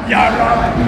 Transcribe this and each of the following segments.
Ya Rabbi.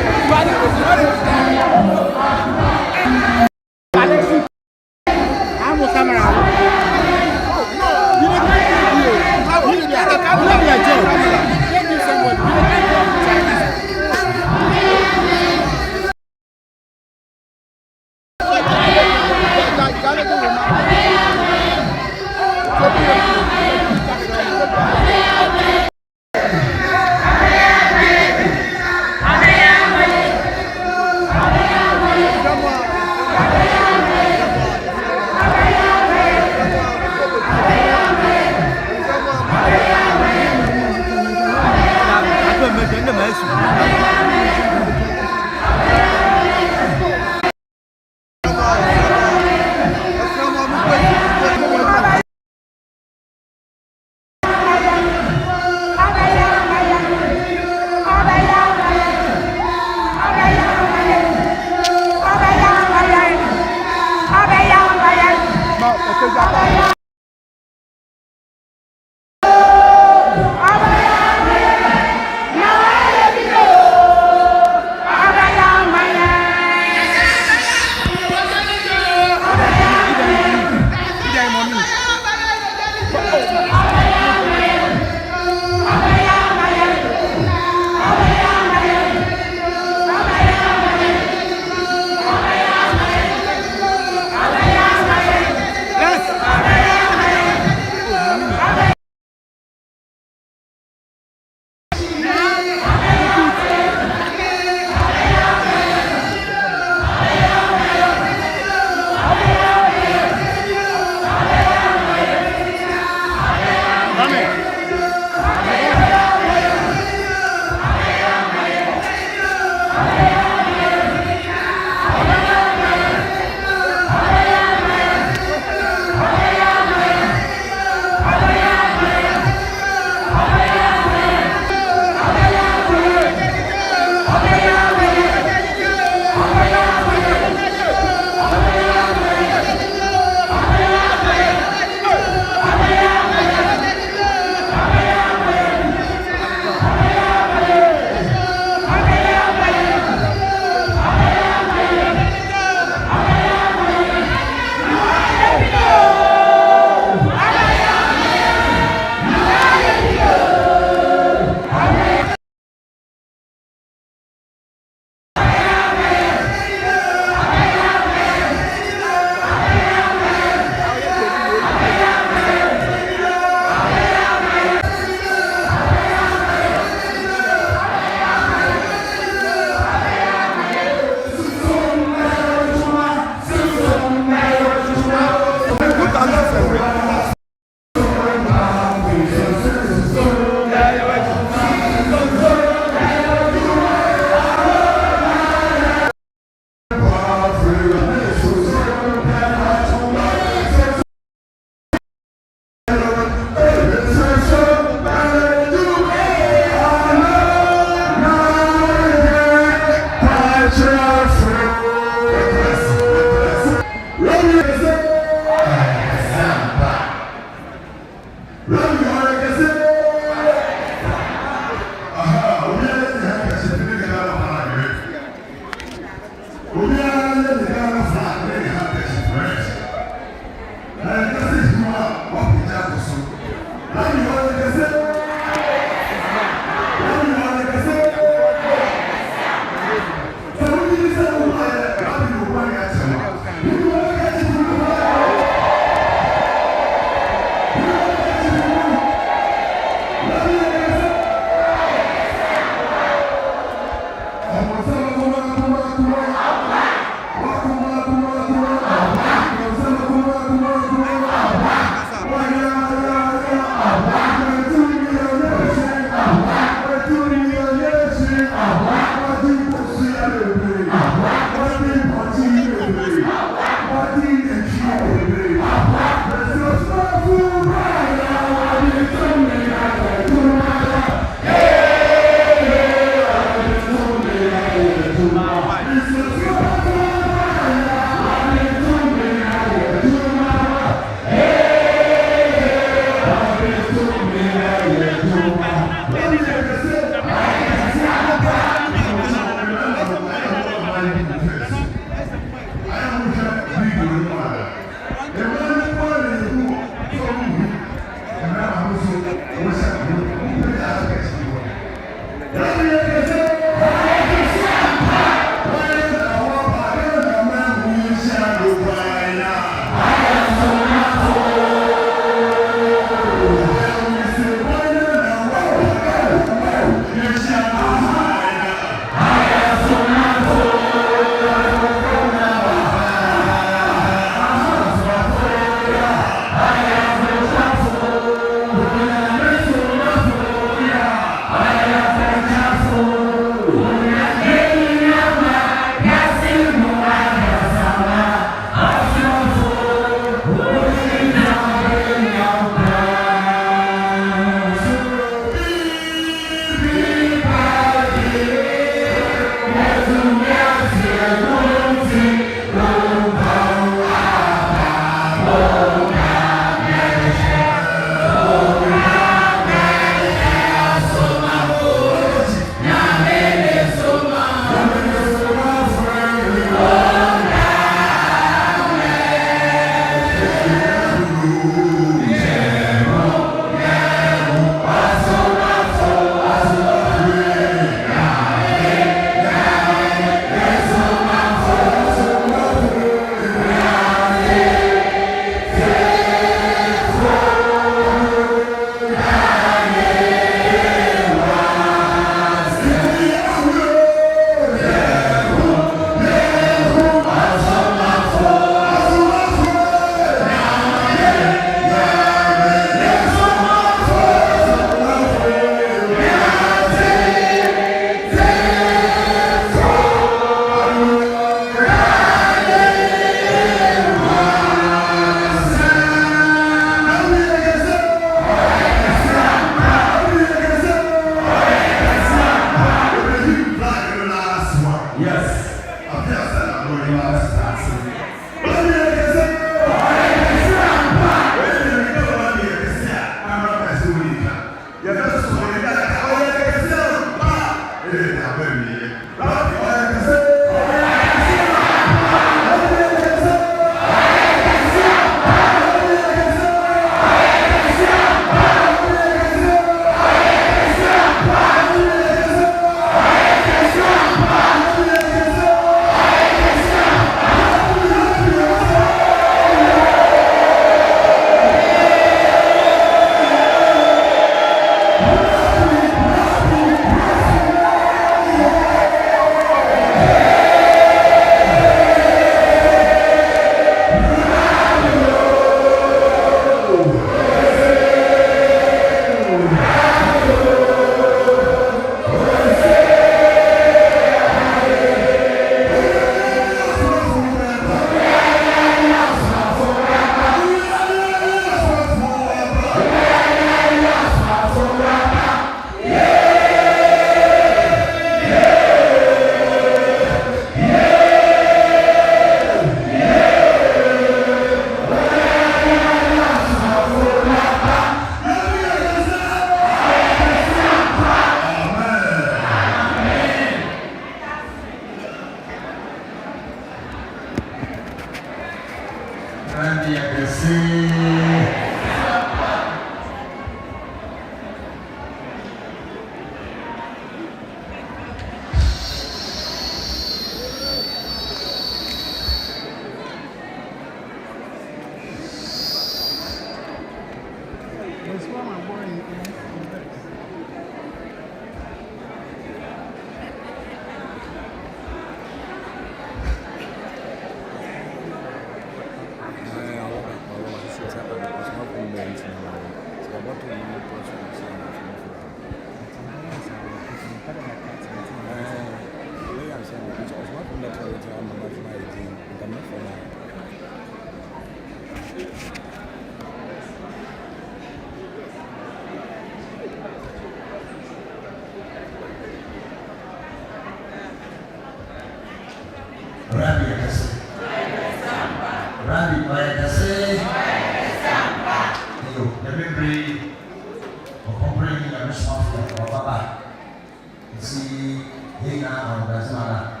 on Basmana.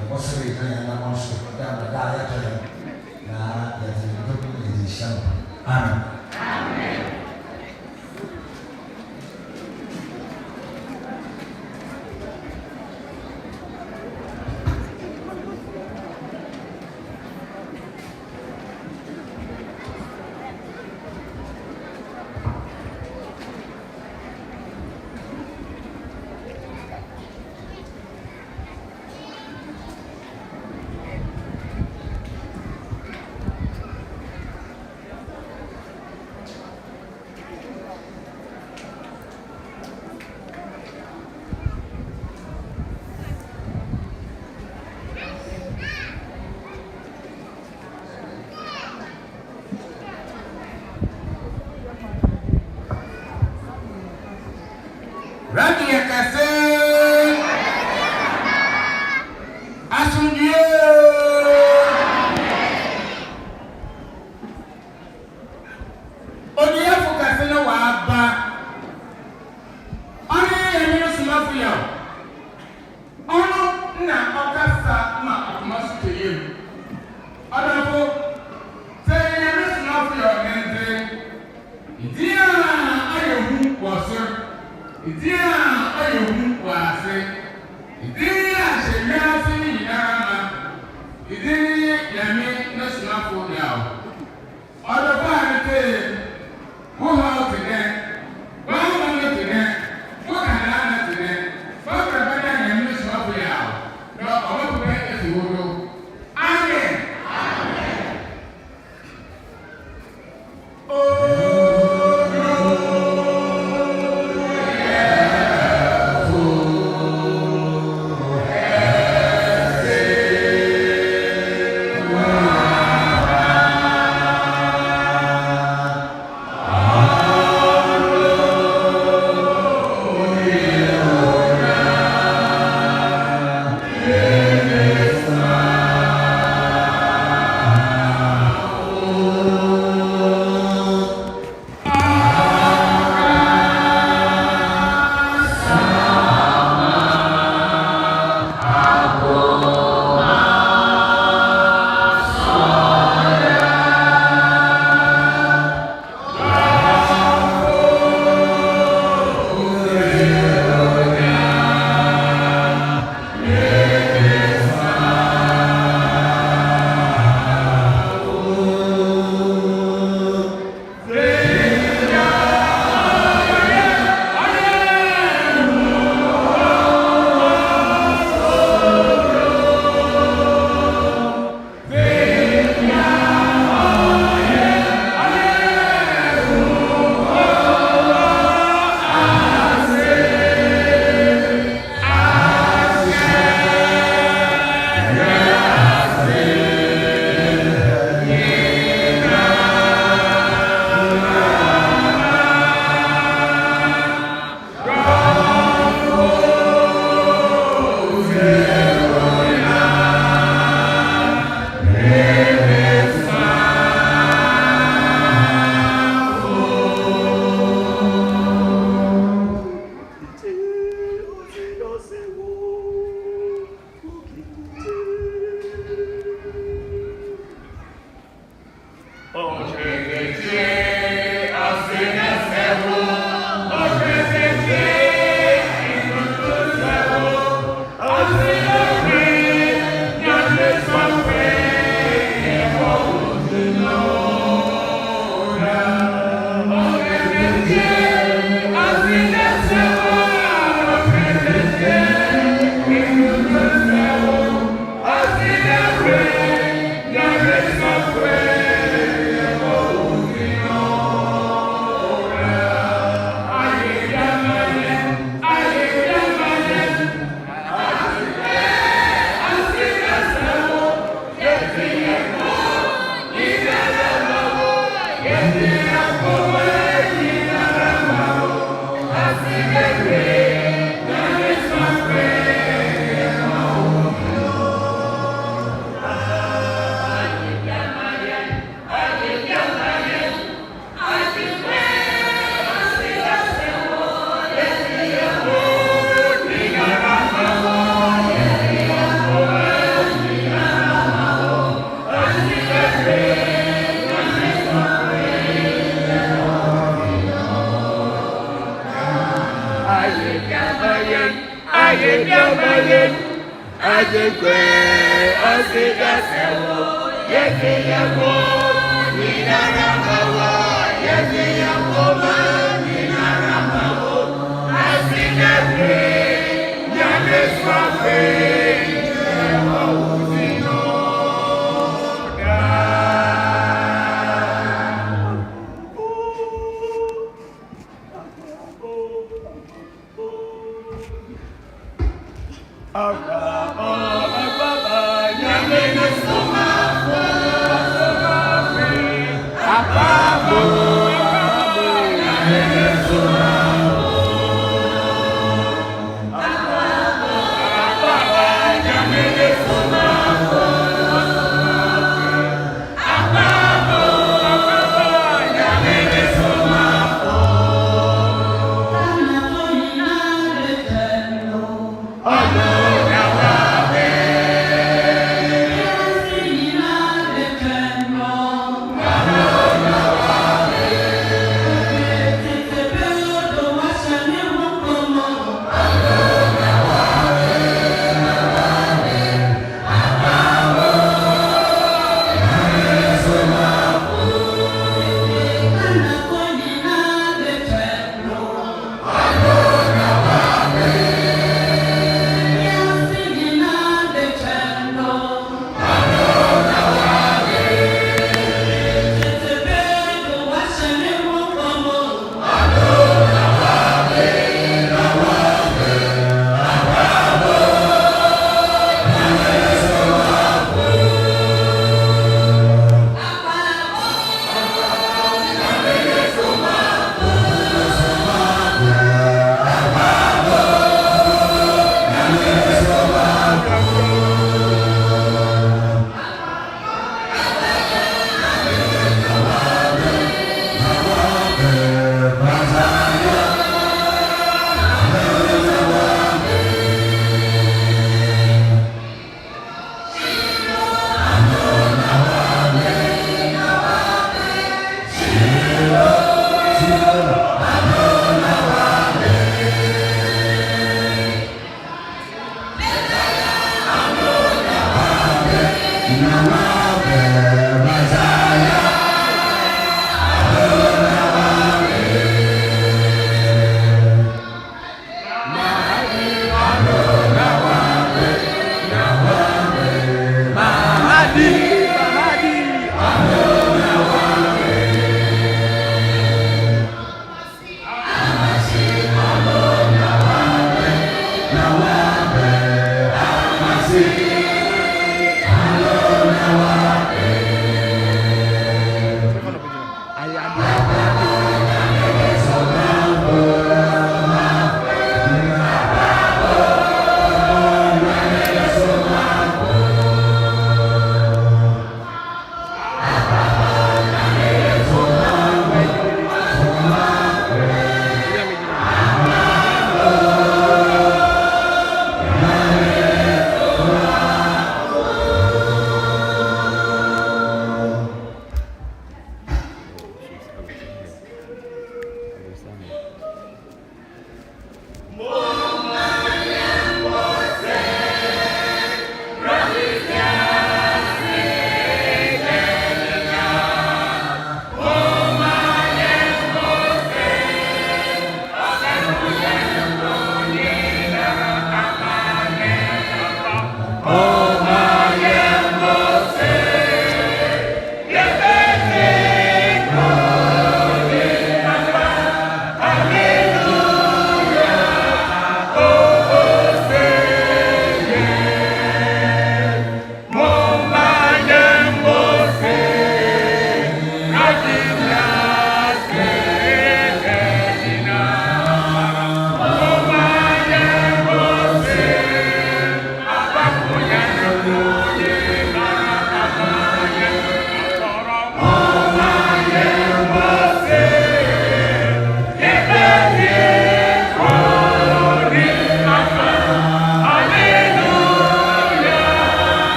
The possibility and most of them are dietary. Now, that is the Amen. Amen. Nyame Somafo Yawoh. Other party, who how today? One moment today, what can I today? What can I Nyame Somafo Yawoh? No, I want to make it to Amen. Amen. Yeah.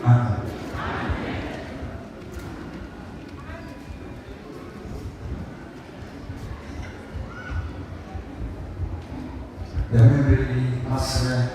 The memory master.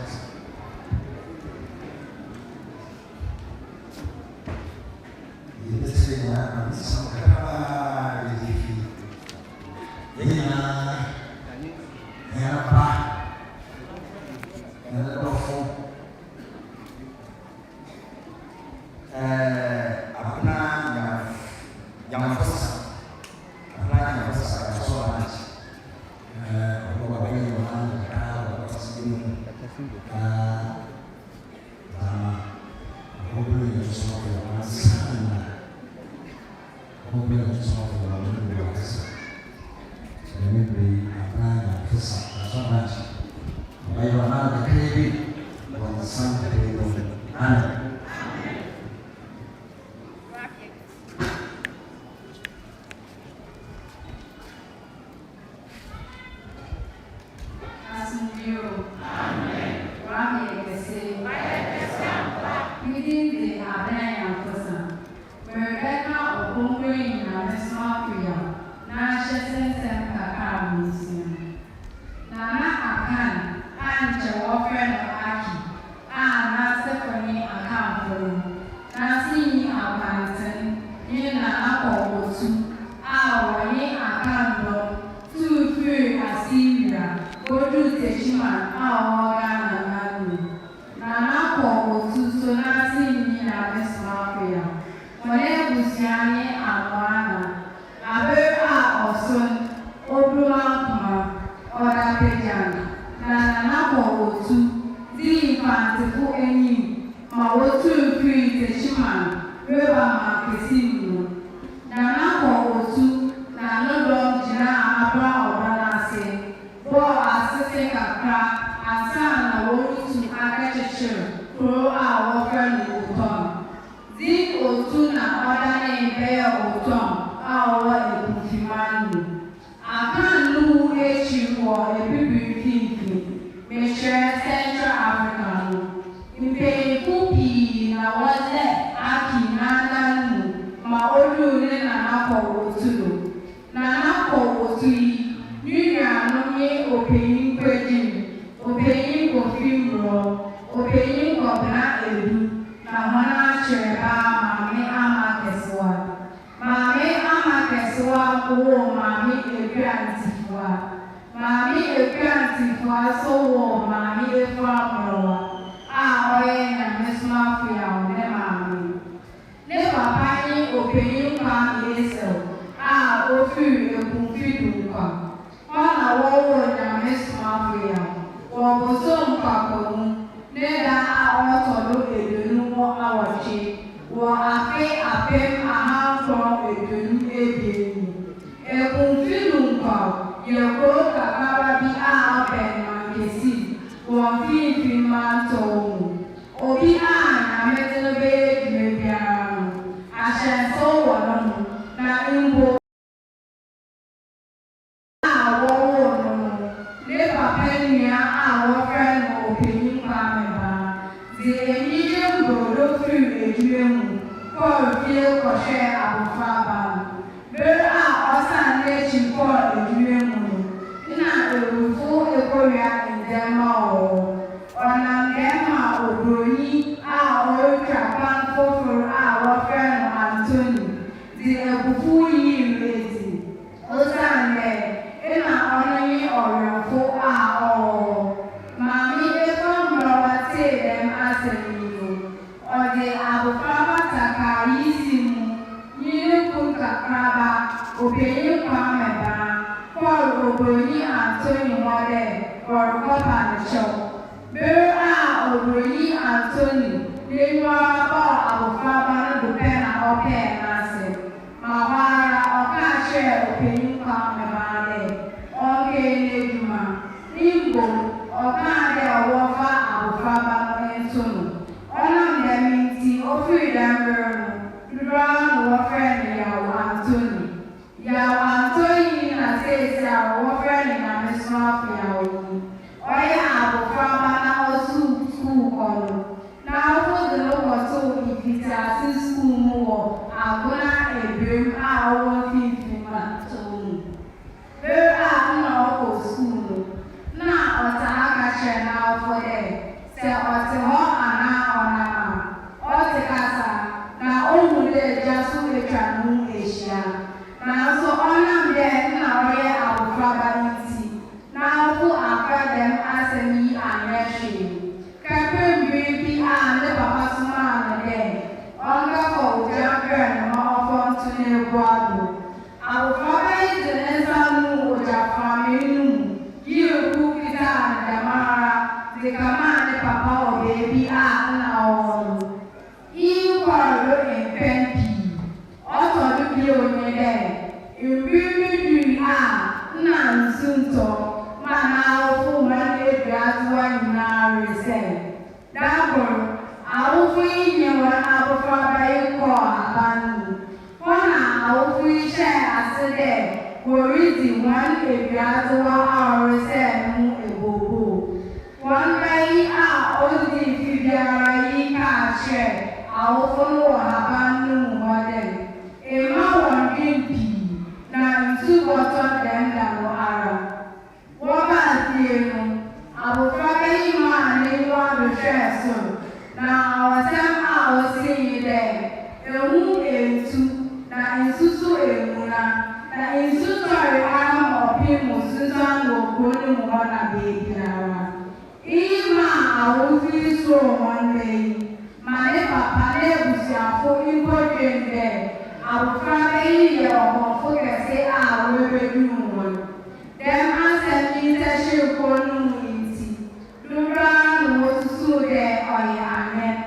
sunto mana ofu mane graduwa na resent dabor awofu nyewa abofra bayi ko abanu ona awofu she asede oridi one graduwa resent mu ebobo one bayi a odi fibiara yi ka she awofu no abanu model ema won dimpi na ntu water dem da no ara woba tienu abofra bayi ma ni wa do share so na awasem a osi de ehu entu na ensusu emuna na ensusu ari ara opi mususa no koni mu na be biara ima awofi so one day ma ne papa ne busiafo important de abofra bayi ye obofo kese a webedu won dem answer internship konu inti lura no susu de oye amen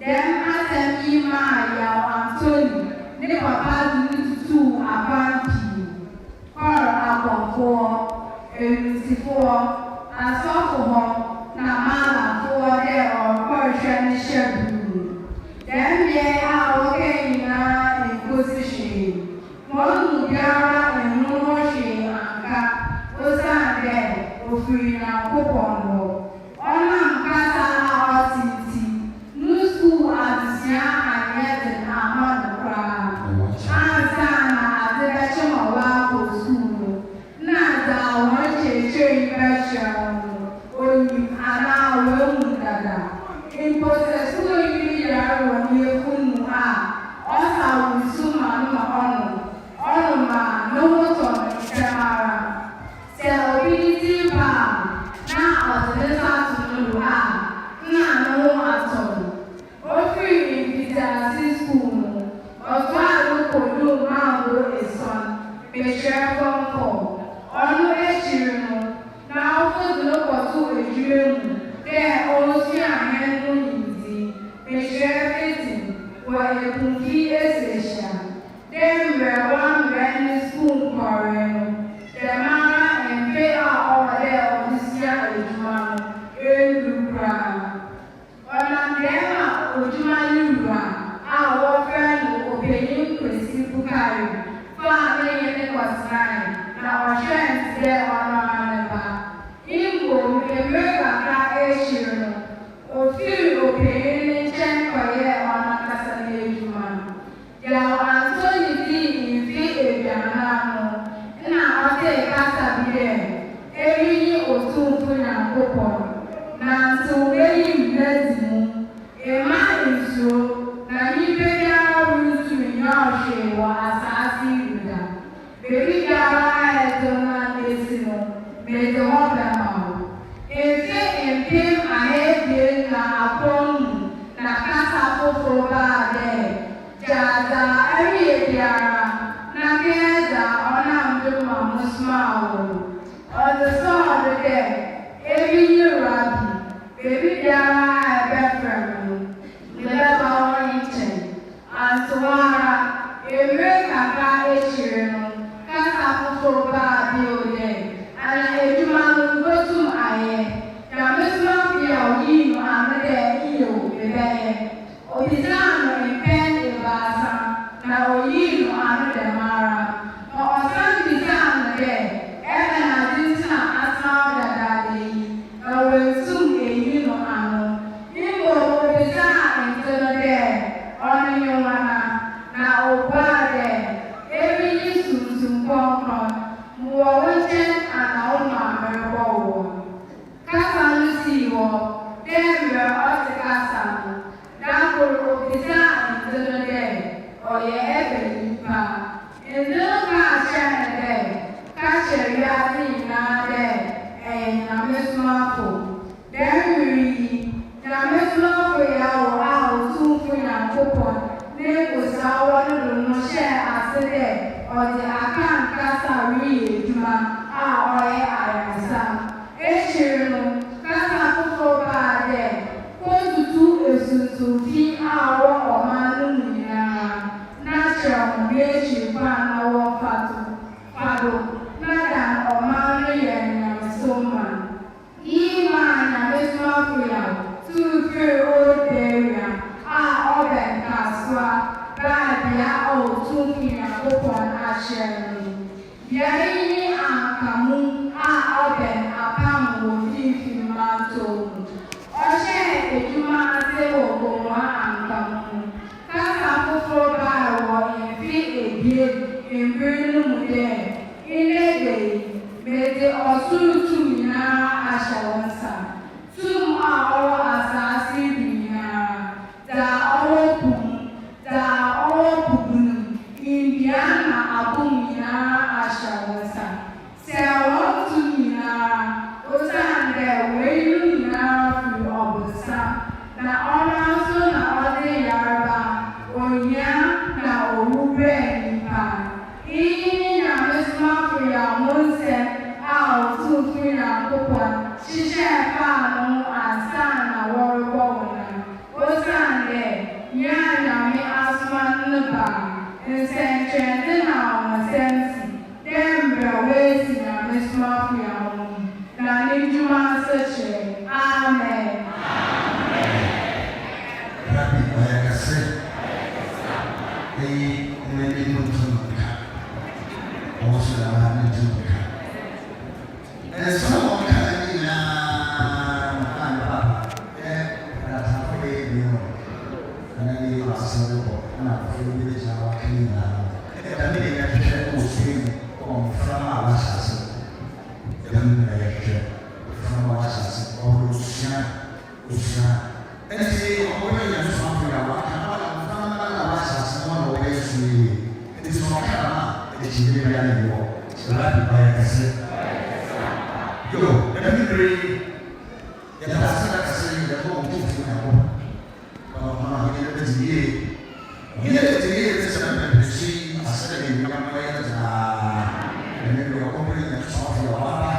dem answer ima ya Anthony ne papa tutu abanti or abofo elusifo asofo ho na mala fo de or portion shebu dem ye a oke ina position one biara enu she anka osande ofiri na kopono ona nkasa a otiti nu school adisia anyete na amanu kra ansa na adega chemawa ko school na da won cheche impression oni ana wo dada in process so you ya won ye funu a osa wusuma no ono ma no moto kamara se obiditi ba na odesa tunu a na no ato ofi invitasi school oto alu kodu ma wo eson be share for onu echirinu na ofu do kotu ejuremu de osi ahenu yidi be share fitting wa epunki esesha dem were one brand school correct the mara and pay all there of this year ejuma elukra ona dem a ojuma lura a wo friend obeyin kwesi bukari fa me ne kwasai na o share there ona neba imbo emeka ka eshiro ofiri obeyin chen koye ona kasa ne ejuma ya Anthony di infi ebianano na ote kasa bide eyi otunfu na kopo na ntuweyi mlezimu ema nso na yibe ya rutu nyoshe wa asasi yuda bebi gara etona nesimo mede hobema efe empim ahebie na aponu na kasa fofo baade jaza every biara na keza ona mduma musmawo odo so de every rabbi baby biara ebefremu leba orinchen antwara eme kaka echirenu kasa fofo ba bi ode ana ejuma ngotum aye na mesma bia oyi no amede iyo bebeye obizano impen ibasa na oyi no anu de mara o osan bizano de ebe na dinsa asao dada de yi na wensum eyi no anu imo obizano inteno de oni yomana na oba de ebi yi sunsun konkron muwa wonchen ana oma merebo wo kasa lusi wo dembe ote kasa no dakoro obisa inteno de oye ebe nipa inteno ka achene de ka chere ya ti na de Nyame Somafo demiri Nyame Somafo Yawoh a otunfu na kopon ne kosa wono no she asede ode akan kasa wi ejuma a oye ayasa echirinu kasa fofo ba de ko tutu esusu fi awo omanu nyina na chere mo echi pa na wo fado na dan omanu Baswa, Babia, O, Tumia, Opon, Ashen. Biaini, Kamu, Oben, Apam, Fifi, Manto. Oshe, Ejuma, Sebo, Goma, Kamu. Kasa, Fufro, in Fi, in Bruno, in a day, may the Osu to Mina, Ashawansa. Tum all asasi da all pum Indiana abumina ashawasa. Se want to mina, Osande, where you now through Obusa. Na also na Ode Yarba, Onya, na Orube Nipa. Nyame Somafo Yawoh out 2, 3 na Papa. Shisha Fano and San na Warwana. Osande, Nyame Asman Naba, and Saint Chandina Sensi, Dembra Ways Nyame Somafo Yawoh. Na Nijuma Seche. Amen. Rabbi Bayakase, the Medimutumaka, also the Manitumaka. And someone coming in and Papa, that's how we know. And then you are so not for the Jawa Kina. The meaning of the church was being from our assassin. Young lecture from our assassin, or Usha. And say, already something about our assassin, one way to it is not Kama, it's in the reality. So that I say. Yo, let me read. The last time I said the home to Singapore. But here is the year. Here is the year. This is a see. I said in young players. And then we are opening the soft water.